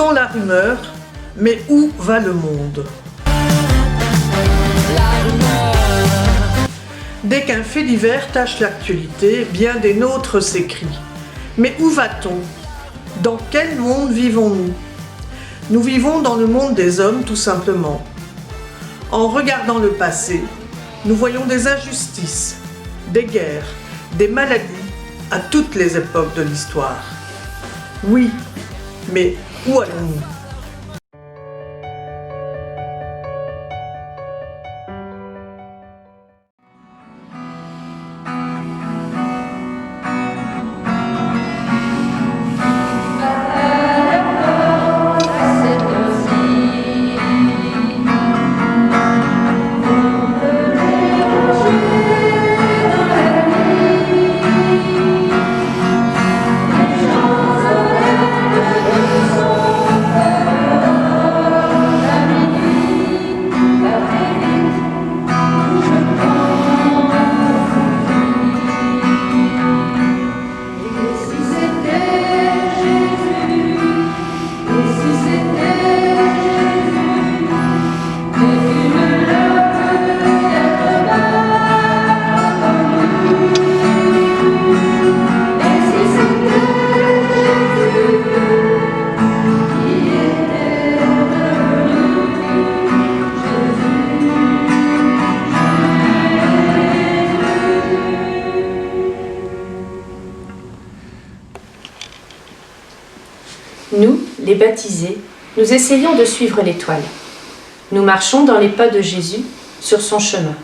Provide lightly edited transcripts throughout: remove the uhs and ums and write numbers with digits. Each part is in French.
Écoutons la rumeur, mais où va le monde? Dès qu'un fait divers tache l'actualité, bien des nôtres s'écrient. Mais où va-t-on? Dans quel monde vivons-nous? Nous vivons dans le monde des hommes, tout simplement. En regardant le passé, nous voyons des injustices, des guerres, des maladies à toutes les époques de l'histoire. Oui, mais où allons-nous? Nous, les baptisés, nous essayons de suivre l'étoile. Nous marchons dans les pas de Jésus sur son chemin.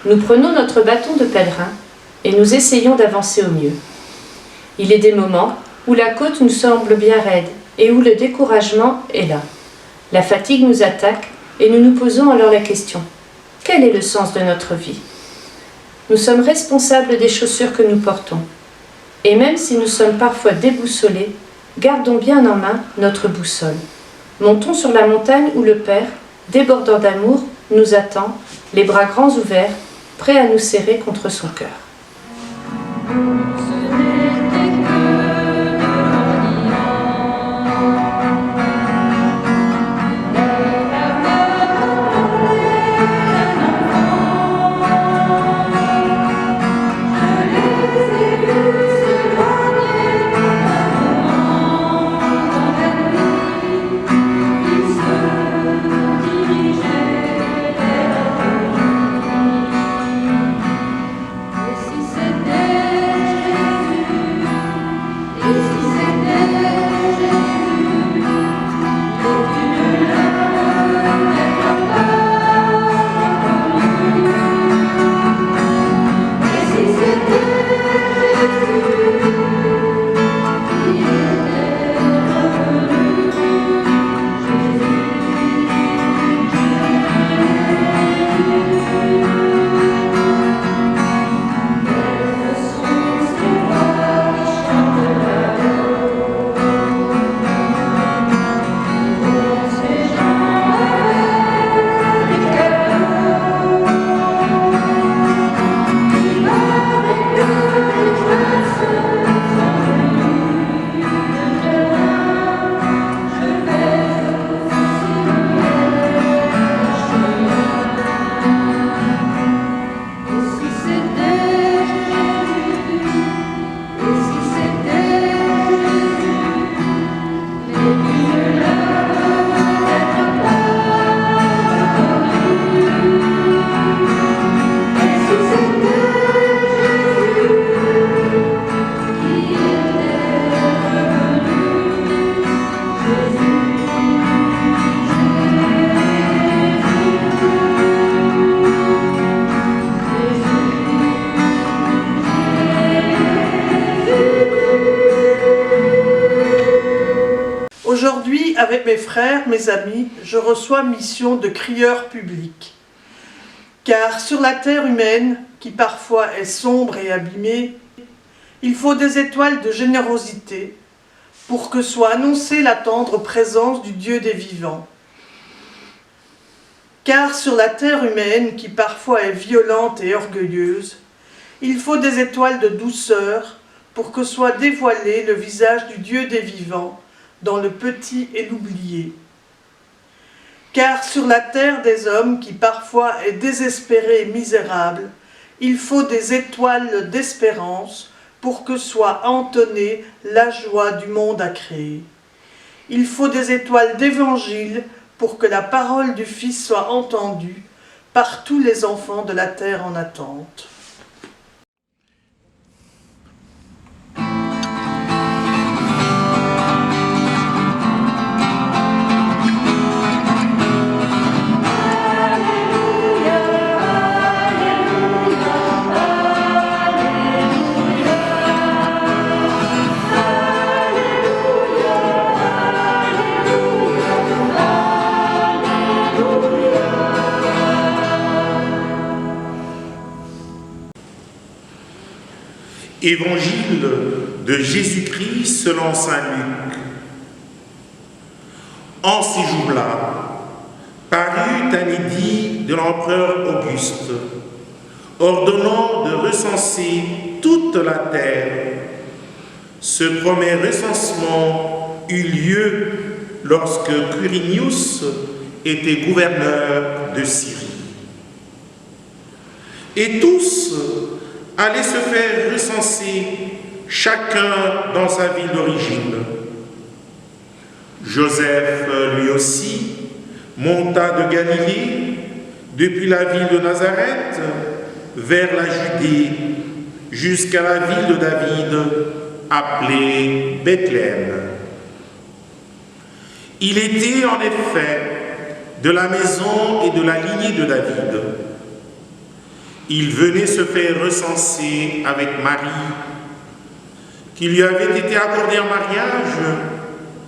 Nous prenons notre bâton de pèlerin et nous essayons d'avancer au mieux. Il est des moments où la côte nous semble bien raide et où le découragement est là. La fatigue nous attaque et nous nous posons alors la question: quel est le sens de notre vie? Nous sommes responsables des chaussures que nous portons. Et même si nous sommes parfois déboussolés, gardons bien en main notre boussole. Montons sur la montagne où le Père, débordant d'amour, nous attend, les bras grands ouverts, prêt à nous serrer contre son cœur. Aujourd'hui, avec mes frères, mes amis, je reçois mission de crieur public. Car sur la terre humaine, qui parfois est sombre et abîmée, il faut des étoiles de générosité pour que soit annoncée la tendre présence du Dieu des vivants. Car sur la terre humaine, qui parfois est violente et orgueilleuse, il faut des étoiles de douceur pour que soit dévoilé le visage du Dieu des vivants, dans le petit et l'oublié. Car sur la terre des hommes, qui parfois est désespérée et misérable, il faut des étoiles d'espérance pour que soit entonnée la joie du monde à créer. Il faut des étoiles d'évangile pour que la parole du Fils soit entendue par tous les enfants de la terre en attente. Évangile de Jésus-Christ selon saint Luc. En ces jours-là, parut un édit de l'empereur Auguste, ordonnant de recenser toute la terre. Ce premier recensement eut lieu lorsque Quirinius était gouverneur de Syrie. Et tous allaient se faire recenser, chacun dans sa ville d'origine. Joseph, lui aussi, monta de Galilée, depuis la ville de Nazareth, vers la Judée, jusqu'à la ville de David, appelée Bethléem. Il était en effet de la maison et de la lignée de David. Il venait se faire recenser avec Marie, qui lui avait été accordée en mariage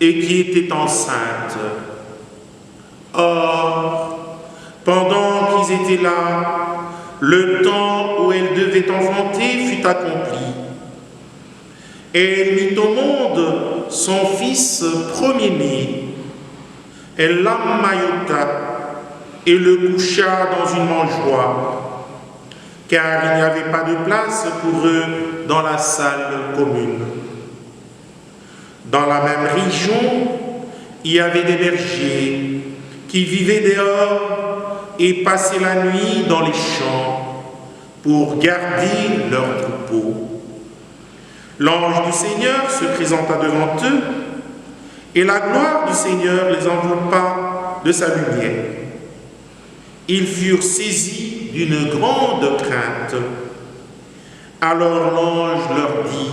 et qui était enceinte. Or, pendant qu'ils étaient là, le temps où elle devait enfanter fut accompli. Elle mit au monde son fils premier-né. Elle l'emmaillota et le coucha dans une mangeoire, car il n'y avait pas de place pour eux dans la salle commune. Dans la même région, il y avait des bergers qui vivaient dehors et passaient la nuit dans les champs pour garder leurs troupeaux. L'ange du Seigneur se présenta devant eux, et la gloire du Seigneur les enveloppa de sa lumière. Ils furent saisis d'une grande crainte. Alors l'ange leur dit: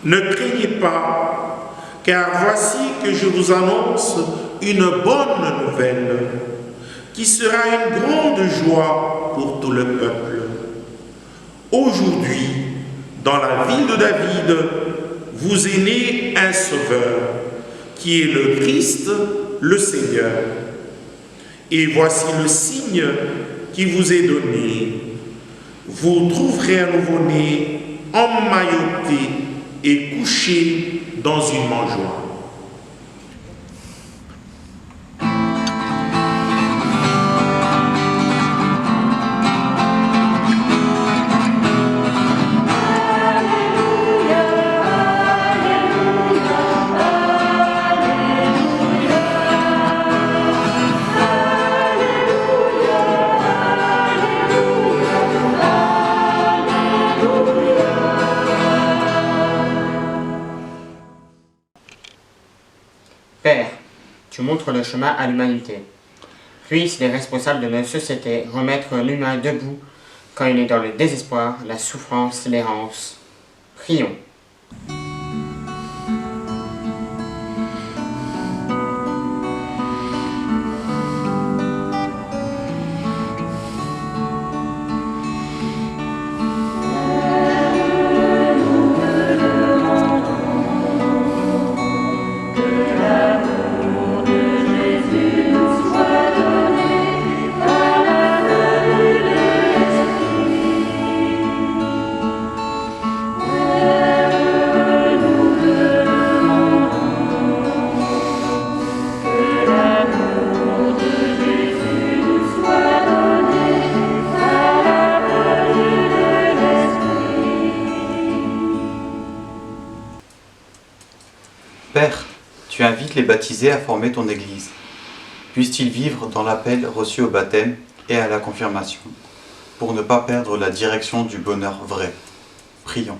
ne craignez pas, car voici que je vous annonce une bonne nouvelle, qui sera une grande joie pour tout le peuple. Aujourd'hui, dans la ville de David, vous est né un sauveur, qui est le Christ, le Seigneur. Et voici le signe qui vous est donné. Vous trouverez un nouveau-né emmailloté et couché dans une mangeoire. Père, tu montres le chemin à l'humanité. Puissent les responsables de notre société remettre l'humain debout quand il est dans le désespoir, la souffrance, l'errance. Prions. les baptisés à former ton Église. Puissent-ils vivre dans l'appel reçu au baptême et à la confirmation, pour ne pas perdre la direction du bonheur vrai. Prions.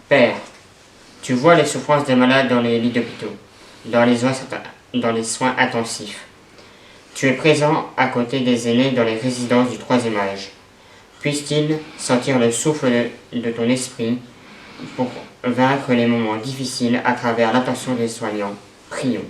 Père, tu vois les souffrances des malades dans les lits d'hôpitaux, dans les soins intensifs. Tu es présent à côté des aînés dans les résidences du troisième âge. Puisse-t-il sentir le souffle de ton esprit pour vaincre les moments difficiles à travers l'attention des soignants. Prions.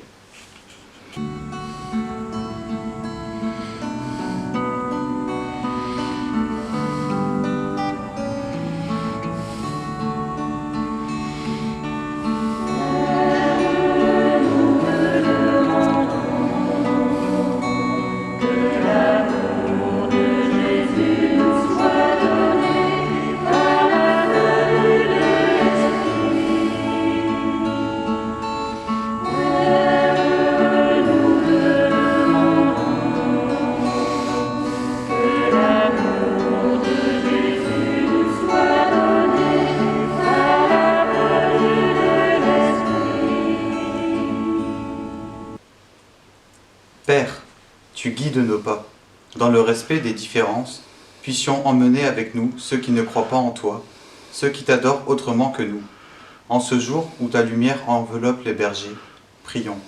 Père, tu guides nos pas. Dans le respect des différences, puissions emmener avec nous ceux qui ne croient pas en toi, ceux qui t'adorent autrement que nous. En ce jour où ta lumière enveloppe les bergers, prions.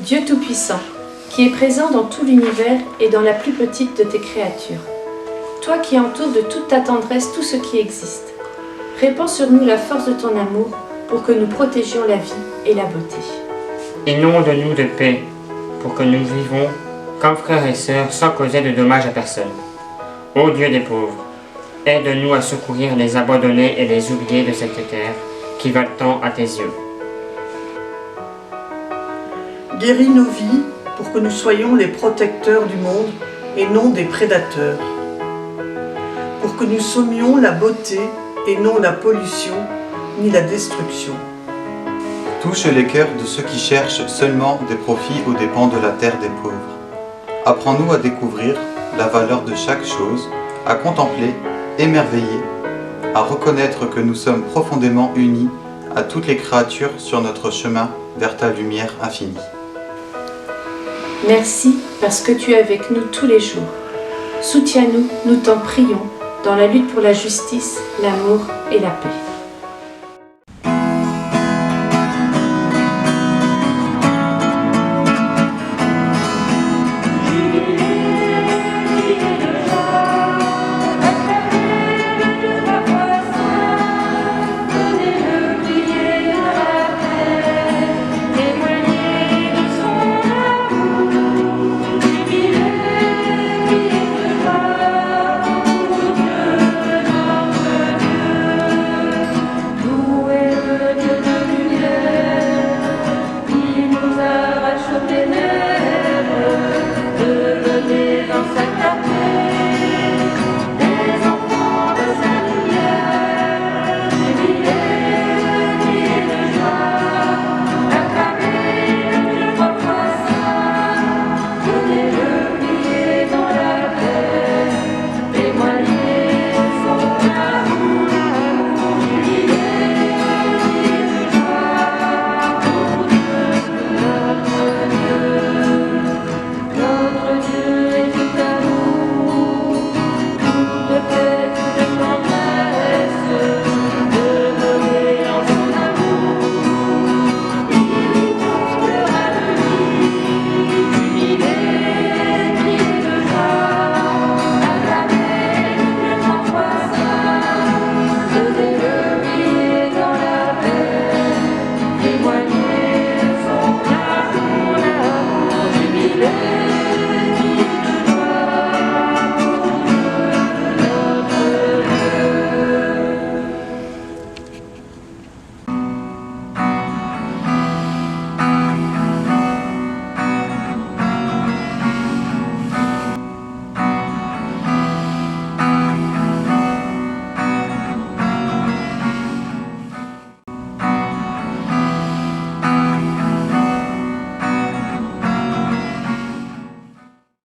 Dieu Tout-Puissant, qui est présent dans tout l'univers et dans la plus petite de tes créatures. Toi qui entoures de toute ta tendresse tout ce qui existe, répands sur nous la force de ton amour pour que nous protégions la vie et la beauté. Inonde-nous de paix pour que nous vivons comme frères et sœurs sans causer de dommages à personne. Ô Dieu des pauvres, aide-nous à secourir les abandonnés et les oubliés de cette terre qui valent tant à tes yeux. Guéris nos vies pour que nous soyons les protecteurs du monde et non des prédateurs. Pour que nous sommions la beauté et non la pollution ni la destruction. Touche les cœurs de ceux qui cherchent seulement des profits aux dépens de la terre des pauvres. Apprends-nous à découvrir la valeur de chaque chose, à contempler, émerveiller, à reconnaître que nous sommes profondément unis à toutes les créatures sur notre chemin vers ta lumière infinie. Merci parce que tu es avec nous tous les jours. Soutiens-nous, nous t'en prions, dans la lutte pour la justice, l'amour et la paix.